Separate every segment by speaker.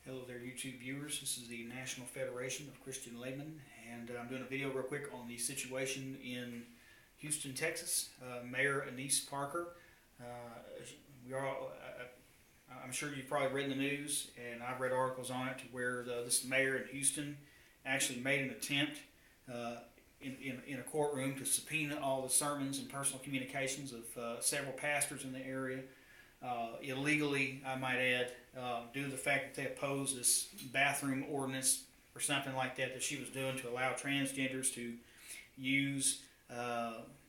Speaker 1: Hello there, YouTube viewers. This is the National Federation of Christian Laymen, and I'm doing a video real quick on the situation in Houston, Texas. Mayor Anise Parker. Uh, we are, I'm sure you've probably read in the news, and I've read articles on it, to where this mayor in Houston actually made an attempt in a courtroom to subpoena all the sermons and personal communications of several pastors in the area. Illegally, I might add, due to the fact that they opposed this bathroom ordinance or something like that she was doing to allow transgenders to use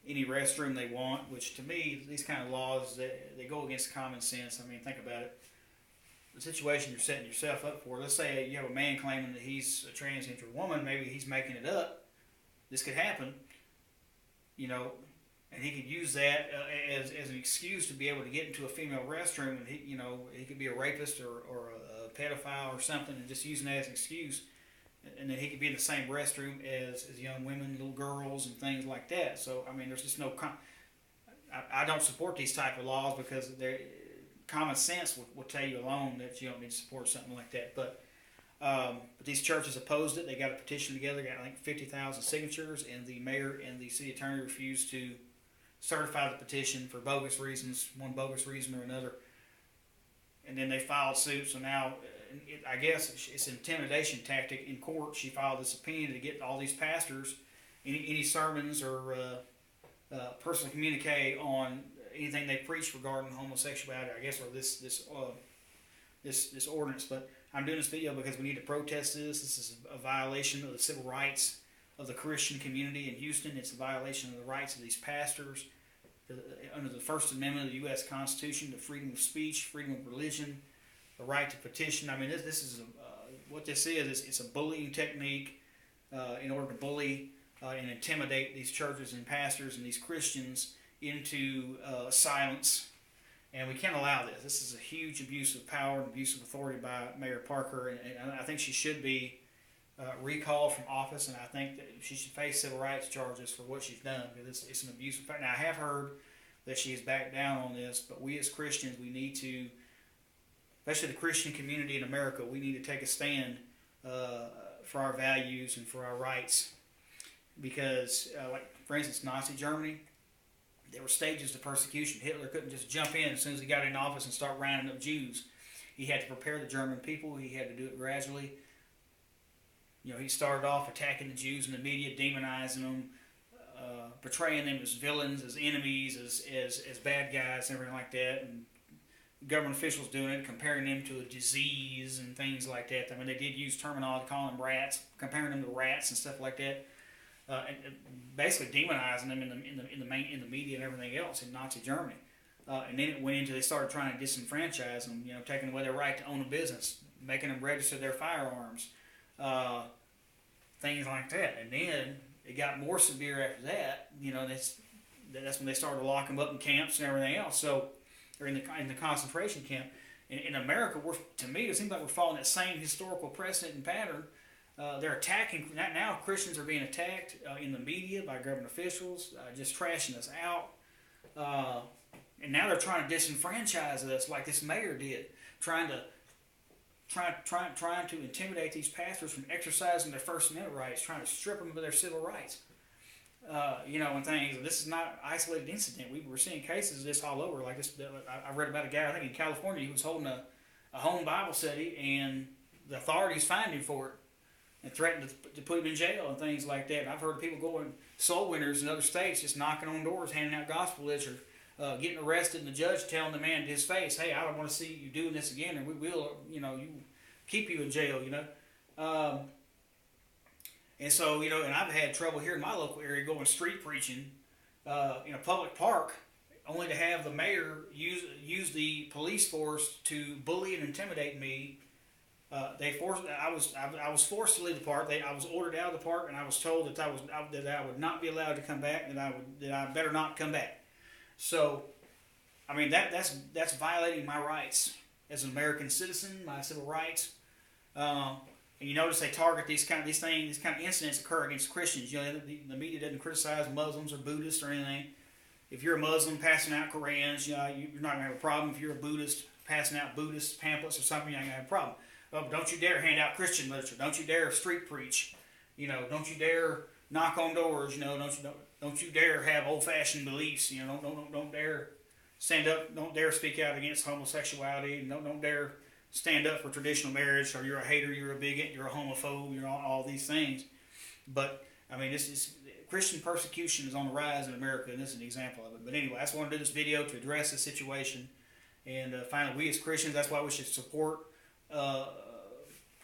Speaker 1: any restroom they want, which to me, these kind of laws, they go against common sense. I mean, think about it. The situation you're setting yourself up for, let's say you have a man claiming that he's a transgender woman, maybe he's making it up. This could happen, you know, and he could use that as an excuse to be able to get into a female restroom, and he could be a rapist or a pedophile or something, and just using that as an excuse, and then he could be in the same restroom as young women, little girls, and things like that. So I mean, there's just no. I don't support these type of laws because common sense will tell you alone that you don't need to support something like that. But these churches opposed it. They got a petition together, got I think 50,000 signatures, and the mayor and the city attorney refused to certify the petition for bogus reasons, one bogus reason or another. And then they filed suit. So now, I guess it's an intimidation tactic in court. She filed a subpoena to get all these pastors any sermons or personal communique on anything they preach regarding homosexuality, I guess, or this ordinance. But I'm doing this video because we need to protest this. This is a violation of the civil rights of the Christian community in Houston. It's a violation of the rights of these pastors under the First Amendment of the U.S. Constitution, the freedom of speech, freedom of religion, the right to petition. I mean, this is what this is. It's a bullying technique in order to bully and intimidate these churches and pastors and these Christians into silence. And we can't allow this. This is a huge abuse of power and abuse of authority by Mayor Parker, and I think she should be recalled from office, and I think that she should face civil rights charges for what she's done, because it's an abuse of power. Now, I have heard that she has backed down on this, but we as Christians, we need to, especially the Christian community in America, we need to take a stand for our values and for our rights, because, like, for instance, Nazi Germany, there were stages to persecution. Hitler couldn't just jump in as soon as he got in office and start rounding up Jews. He had to prepare the German people. He had to do it gradually. You know, he started off attacking the Jews in the media, demonizing them, portraying them as villains, as enemies, as bad guys, and everything like that. And government officials doing it, comparing them to a disease and things like that. I mean, they did use terminology, calling them rats, comparing them to rats and stuff like that. And basically demonizing them in the media and everything else in Nazi Germany. And then it went into, they started trying to disenfranchise them, taking away their right to own a business, making them register their firearms, things like that. And then it got more severe after that. That's when they started to lock them up in camps and everything else. So, or in the concentration camp. In America, to me, it seems like we're following that same historical precedent and pattern. They're attacking, now Christians are being attacked in the media by government officials, just trashing us out. And now they're trying to disenfranchise us like this mayor did, trying to intimidate these pastors from exercising their First Amendment rights, trying to strip them of their civil rights. And things. This is not an isolated incident. We're seeing cases of this all over. Like this, I read about a guy, I think in California, he was holding a home Bible study, and the authorities fined him for it and threatened to put him in jail and things like that. And I've heard people going, soul winners in other states, just knocking on doors, handing out gospel literature, getting arrested, and the judge telling the man to his face, "Hey, I don't want to see you doing this again, and we will, keep you in jail, And so, and I've had trouble here in my local area going street preaching in a public park, only to have the mayor use the police force to bully and intimidate me. I was forced to leave the park. I was ordered out of the park, and I was told that I would not be allowed to come back, that I better not come back. So, I mean, that's violating my rights as an American citizen, my civil rights. And you notice they target these kind of incidents occur against Christians. The media doesn't criticize Muslims or Buddhists or anything. If you're a Muslim passing out Korans, you're not going to have a problem. If you're a Buddhist passing out Buddhist pamphlets or something, you're not going to have a problem. Oh, don't you dare hand out Christian literature. Don't you dare street preach. Don't you dare knock on doors. Don't you dare have old-fashioned beliefs. Don't dare stand up. Don't dare speak out against homosexuality. Don't dare stand up for traditional marriage. Or you're a hater. You're a bigot. You're a homophobe. You're all these things. But I mean, this is Christian persecution is on the rise in America, and this is an example of it. But anyway, I just wanted to do this video to address the situation. And finally, we as Christians, that's why we should support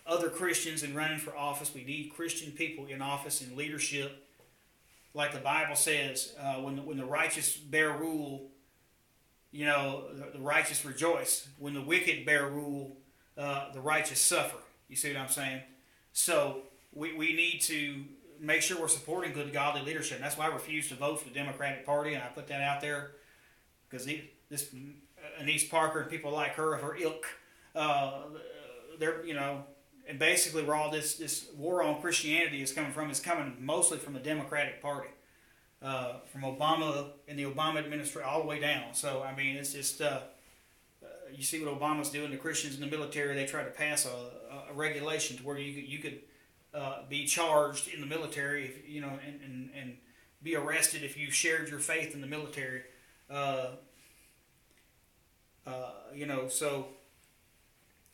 Speaker 1: other Christians in running for office. We need Christian people in office and leadership. Like the Bible says, when the righteous bear rule, the righteous rejoice. When the wicked bear rule, the righteous suffer. You see what I'm saying? So we need to make sure we're supporting good, godly leadership. And that's why I refuse to vote for the Democratic Party, and I put that out there because this Anise Parker and people like her of her ilk, they're and basically where all this war on Christianity is coming from is coming mostly from the Democratic Party, from Obama and the Obama administration all the way down. So I mean, it's just you see what Obama's doing to Christians in the military. They try to pass a regulation to where you could be charged in the military, if, and be arrested if you shared your faith in the military. So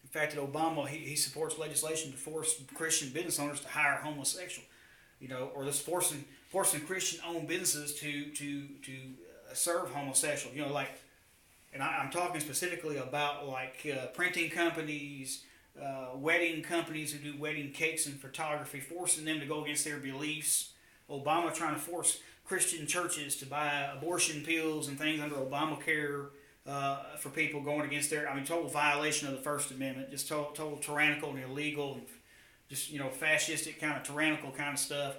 Speaker 1: in fact, that Obama he supports legislation to force Christian business owners to hire homosexual, or this forcing Christian-owned businesses to serve homosexual, and I'm talking specifically about printing companies. Wedding companies who do wedding cakes and photography, forcing them to go against their beliefs. Obama trying to force Christian churches to buy abortion pills and things under Obamacare for people going against total violation of the First Amendment, just total tyrannical and illegal, and just fascistic kind of tyrannical kind of stuff.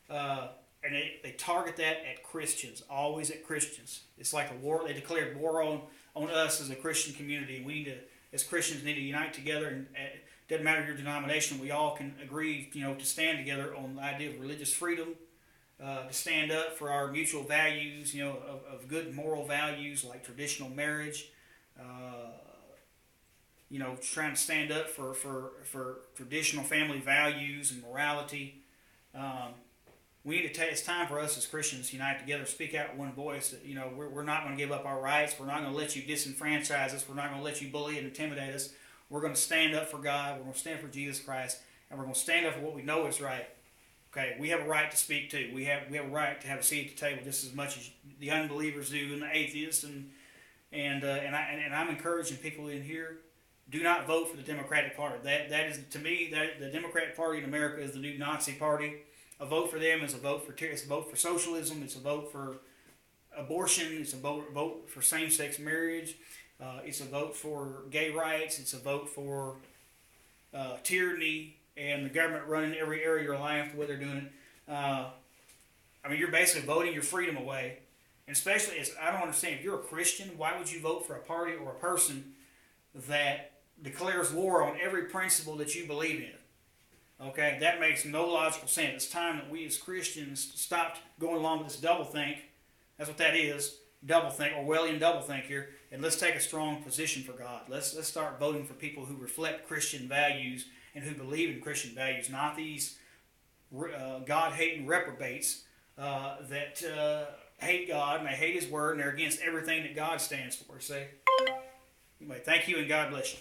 Speaker 1: And they target that at Christians, always at Christians. It's like a war. They declared war on us as a Christian community. We need to, as Christians, need to unite together, and it doesn't matter your denomination. We all can agree, to stand together on the idea of religious freedom, to stand up for our mutual values, of good moral values like traditional marriage. Trying to stand up for traditional family values and morality. We need to it's time for us as Christians to unite together, speak out with one voice. That, we're not going to give up our rights. We're not going to let you disenfranchise us. We're not going to let you bully and intimidate us. We're going to stand up for God. We're going to stand for Jesus Christ, and we're going to stand up for what we know is right. Okay, we have a right to speak too. We have a right to have a seat at the table just as much as the unbelievers do and the atheists. And I'm encouraging people in here: do not vote for the Democratic Party. That is, to me, the Democratic Party in America is the new Nazi Party. A vote for them is a vote for socialism. It's a vote for abortion. It's a vote for same-sex marriage. It's a vote for gay rights. It's a vote for tyranny and the government running every area of your life the way they're doing it. You're basically voting your freedom away. And especially, I don't understand, if you're a Christian, why would you vote for a party or a person that declares war on every principle that you believe in? Okay, that makes no logical sense. It's time that we as Christians stopped going along with this doublethink. That's what that is, doublethink, Orwellian doublethink here. And let's take a strong position for God. Let's start voting for people who reflect Christian values and who believe in Christian values, not these God-hating reprobates that hate God and they hate His Word and they're against everything that God stands for. See? Anyway, thank you and God bless you.